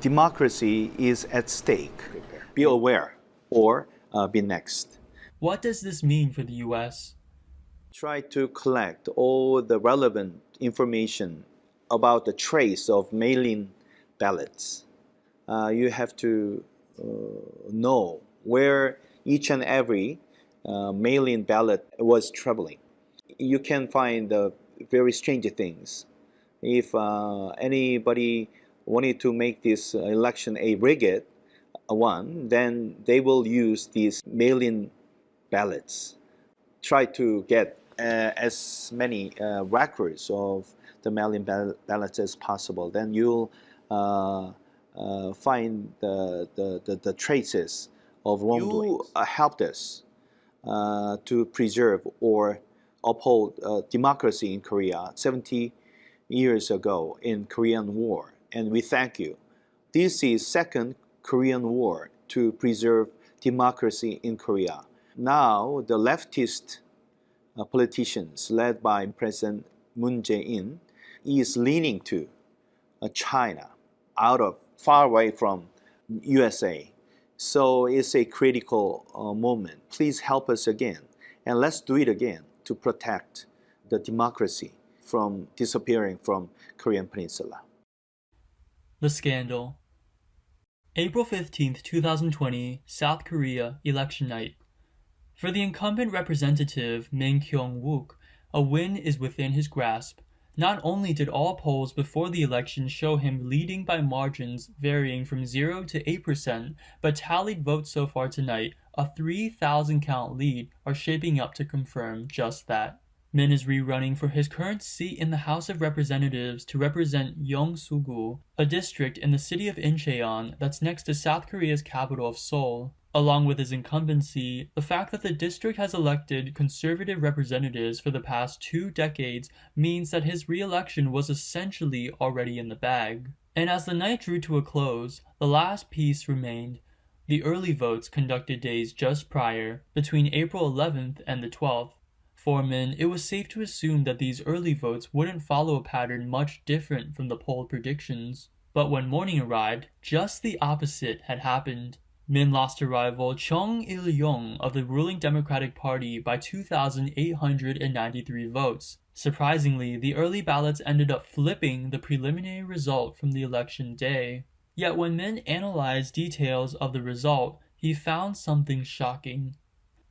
democracy is at stake. Be aware or be next. What does this mean for the U.S.? Try to collect all the relevant information about the trace of mail-in ballots. You have to know where each and every mail-in ballot was traveling. You can find very strange things. If anybody wanted to make this election a rigged one, then they will use these mail-in ballots. Try to get as many records of the mail-in ballots as possible. Then you'll find the traces of wrongdoing. You helped us to preserve or uphold democracy in Korea 70 years ago in Korean War, and we thank you. This is second Korean War to preserve democracy in Korea. Now the leftist politicians led by President Moon Jae-in is leaning to China far away from USA. So it's a critical moment. Please help us again, and let's do it again to protect the democracy from disappearing from Korean Peninsula. The scandal. April 15th, 2020, South Korea, election night. For the incumbent representative, Min Kyung-Wook, a win is within his grasp. Not only did all polls before the election show him leading by margins varying from 0 to 8%, but tallied votes so far tonight, a 3,000 count lead, are shaping up to confirm just that. Min is rerunning for his current seat in the House of Representatives to represent Yeongsu-gu, a district in the city of Incheon that's next to South Korea's capital of Seoul. Along with his incumbency, the fact that the district has elected conservative representatives for the past 2 decades means that his re-election was essentially already in the bag. And as the night drew to a close, the last piece remained: the early votes conducted days just prior, between April 11th and the 12th. For Min, it was safe to assume that these early votes wouldn't follow a pattern much different from the poll predictions. But when morning arrived, just the opposite had happened. Min lost to rival Chung Il-yong of the ruling Democratic Party by 2,893 votes. Surprisingly, the early ballots ended up flipping the preliminary result from the election day. Yet when Min analyzed details of the result, he found something shocking.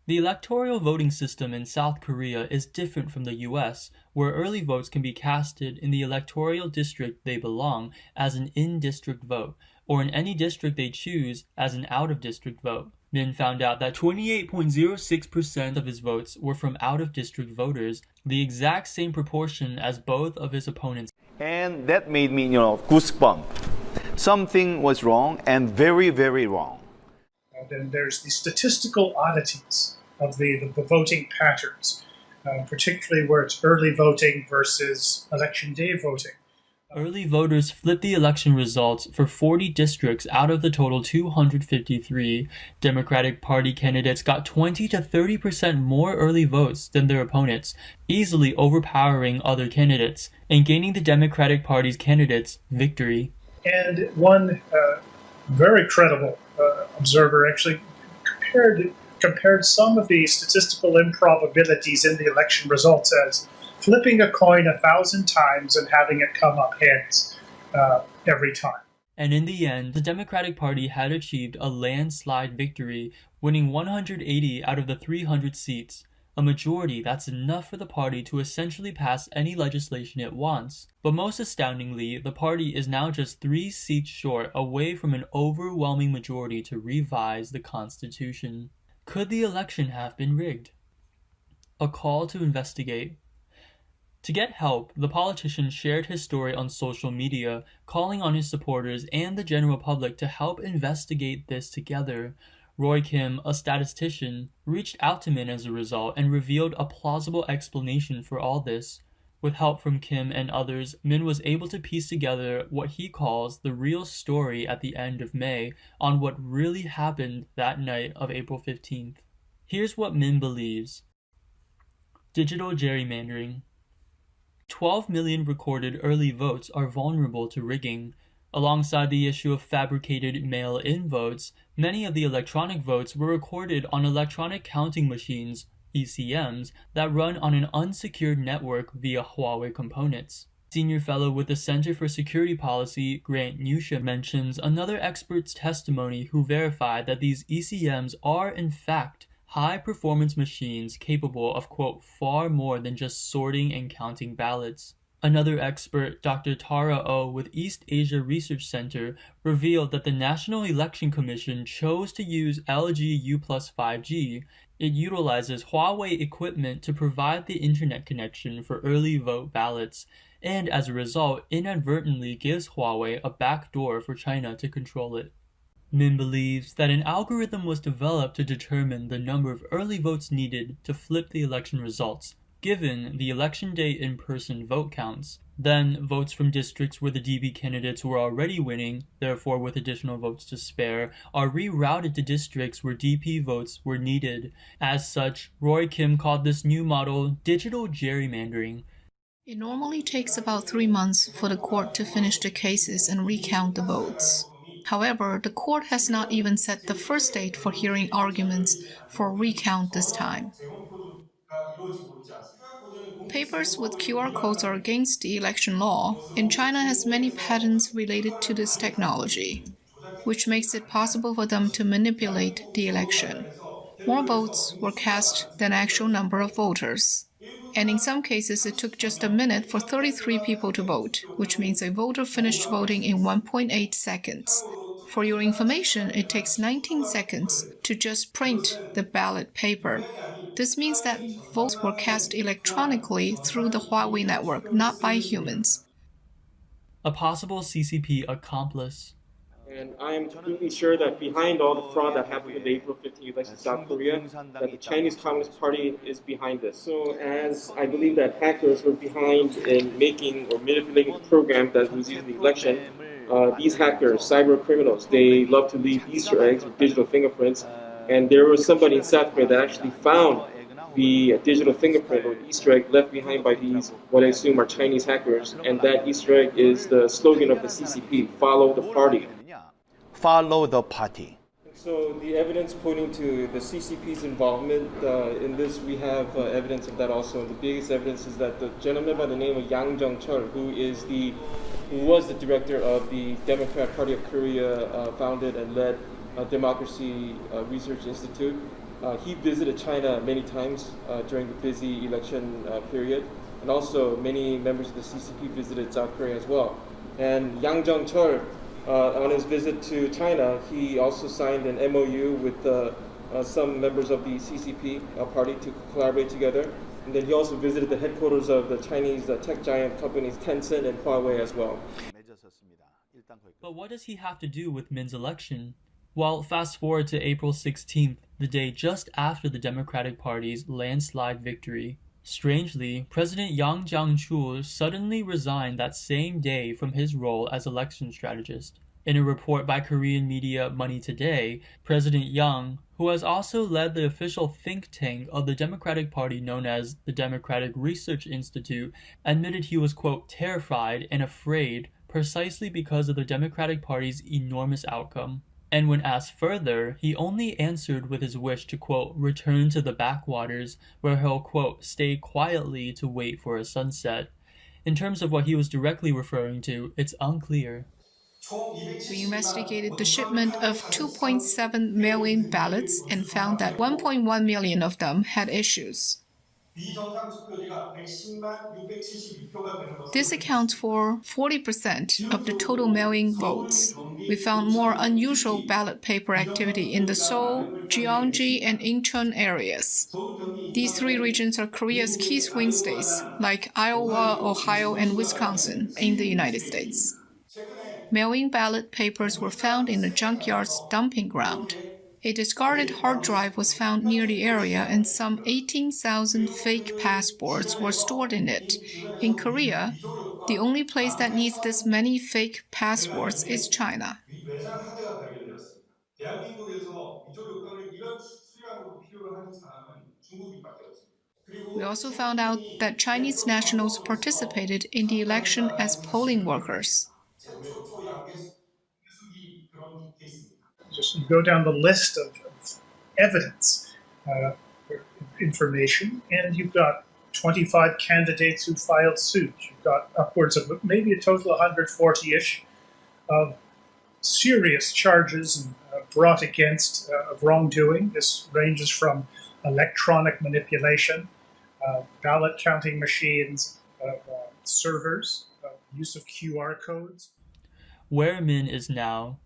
The electoral voting system in South Korea is different from the US, where early votes can be casted in the electoral district they belong as an in-district vote, or in any district they choose as an out-of-district vote. Min found out that 28.06% of his votes were from out-of-district voters, the exact same proportion as both of his opponents. And that made me, goosebump. Something was wrong, and very, very wrong. Then there's the statistical oddities of the voting patterns, particularly where it's early voting versus election day voting. Early voters flipped the election results for 40 districts out of the total 253. Democratic Party candidates got 20 to 30% more early votes than their opponents, easily overpowering other candidates, and gaining the Democratic Party's candidates victory. And one very credible observer actually compared some of the statistical improbabilities in the election results as flipping a coin 1,000 times and having it come up heads every time. And in the end, the Democratic Party had achieved a landslide victory, winning 180 out of the 300 seats. A majority that's enough for the party to essentially pass any legislation it wants. But most astoundingly, the party is now just 3 seats short away from an overwhelming majority to revise the Constitution. Could the election have been rigged? A call to investigate. To get help, the politician shared his story on social media, calling on his supporters and the general public to help investigate this together. Roy Kim, a statistician, reached out to Min as a result and revealed a plausible explanation for all this. With help from Kim and others, Min was able to piece together what he calls the real story at the end of May on what really happened that night of April 15th. Here's what Min believes. Digital gerrymandering. 12 million recorded early votes are vulnerable to rigging. Alongside the issue of fabricated mail-in votes, many of the electronic votes were recorded on electronic counting machines, ECMs, that run on an unsecured network via Huawei components. Senior fellow with the Center for Security Policy, Grant Newsham, mentions another expert's testimony who verified that these ECMs are, in fact, high-performance machines capable of, quote, far more than just sorting and counting ballots. Another expert, Dr. Tara Oh with East Asia Research Center, revealed that the National Election Commission chose to use LG U plus 5G. It utilizes Huawei equipment to provide the internet connection for early vote ballots, and as a result, inadvertently gives Huawei a backdoor for China to control it. Min believes that an algorithm was developed to determine the number of early votes needed to flip the election results, given the election day in-person vote counts. Then, votes from districts where the DB candidates were already winning, therefore with additional votes to spare, are rerouted to districts where DP votes were needed. As such, Roy Kim called this new model digital gerrymandering. It normally takes about 3 months for the court to finish the cases and recount the votes. However, the court has not even set the first date for hearing arguments for recount this time. Papers with QR codes are against the election law, and China has many patents related to this technology, which makes it possible for them to manipulate the election. More votes were cast than actual number of voters. And in some cases, it took just a minute for 33 people to vote, which means a voter finished voting in 1.8 seconds. For your information, it takes 19 seconds to just print the ballot paper. This means that votes were cast electronically through the Huawei network, not by humans. A possible CCP accomplice. And I am completely sure that behind all the fraud that happened in the April 15th election in South Korea, that the Chinese Communist Party is behind this. So as I believe that hackers were behind in making or manipulating the program that was used in the election, these hackers, cyber criminals, they love to leave Easter eggs with digital fingerprints. And there was somebody in South Korea that actually found the digital fingerprint or Easter egg left behind by these, what I assume are Chinese hackers. And that Easter egg is the slogan of the CCP, follow the party. Follow the party. So the evidence pointing to the CCP's involvement in this, we have evidence of that also. And the biggest evidence is that the gentleman by the name of Yang Jung-chul, who was the director of the Democratic Party of Korea, founded and led Democracy Research Institute. He visited China many times during the busy election period, and also many members of the CCP visited South Korea as well. And Yang Jung-chul, on his visit to China, he also signed an MOU with some members of the CCP party to collaborate together. And then he also visited the headquarters of the Chinese tech giant companies Tencent and Huawei as well. But what does he have to do with Min's election? Well, fast forward to April 16th, the day just after the Democratic Party's landslide victory. Strangely, President Yang Jung-chul suddenly resigned that same day from his role as election strategist. In a report by Korean media Money Today, President Yang, who has also led the official think tank of the Democratic Party known as the Democratic Research Institute, admitted he was, quote, terrified and afraid precisely because of the Democratic Party's enormous outcome. And when asked further, he only answered with his wish to, quote, return to the backwaters, where he'll, quote, stay quietly to wait for a sunset. In terms of what he was directly referring to, it's unclear. We investigated the shipment of 2.7 mail-in ballots and found that 1.1 million of them had issues. This accounts for 40% of the total mail-in votes. We found more unusual ballot paper activity in the Seoul, Gyeonggi, and Incheon areas. These three regions are Korea's key swing states, like Iowa, Ohio, and Wisconsin in the United States. Mail-in ballot papers were found in the junkyard's dumping ground. A discarded hard drive was found near the area, and some 18,000 fake passports were stored in it. In Korea, the only place that needs this many fake passports is China. We also found out that Chinese nationals participated in the election as polling workers. Just go down the list of evidence, information, and you've got 25 candidates who filed suit. You've got upwards of maybe a total of 140-ish of serious charges brought against of wrongdoing. This ranges from electronic manipulation, ballot counting machines, servers, use of QR codes. Where Min is now.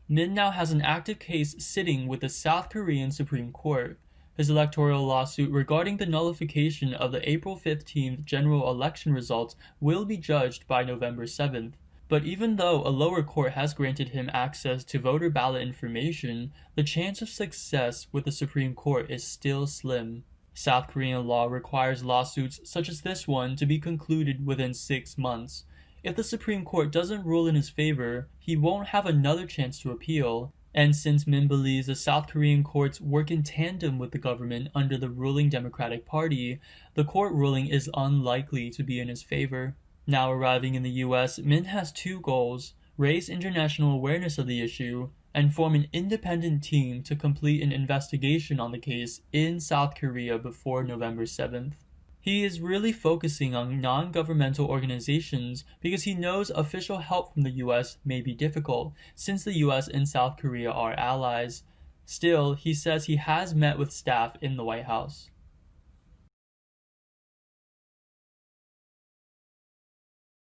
Min now has an active case sitting with the South Korean Supreme Court. His electoral lawsuit regarding the nullification of the April 15th general election results will be judged by November 7th. But even though a lower court has granted him access to voter ballot information, the chance of success with the Supreme Court is still slim. South Korean law requires lawsuits such as this one to be concluded within 6 months. If the Supreme Court doesn't rule in his favor, he won't have another chance to appeal. And since Min believes the South Korean courts work in tandem with the government under the ruling Democratic Party, the court ruling is unlikely to be in his favor. Now arriving in the US, Min has 2 goals: raise international awareness of the issue, and form an independent team to complete an investigation on the case in South Korea before November 7th. He is really focusing on non-governmental organizations because he knows official help from the US may be difficult, since the US and South Korea are allies. Still, he says he has met with staff in the White House.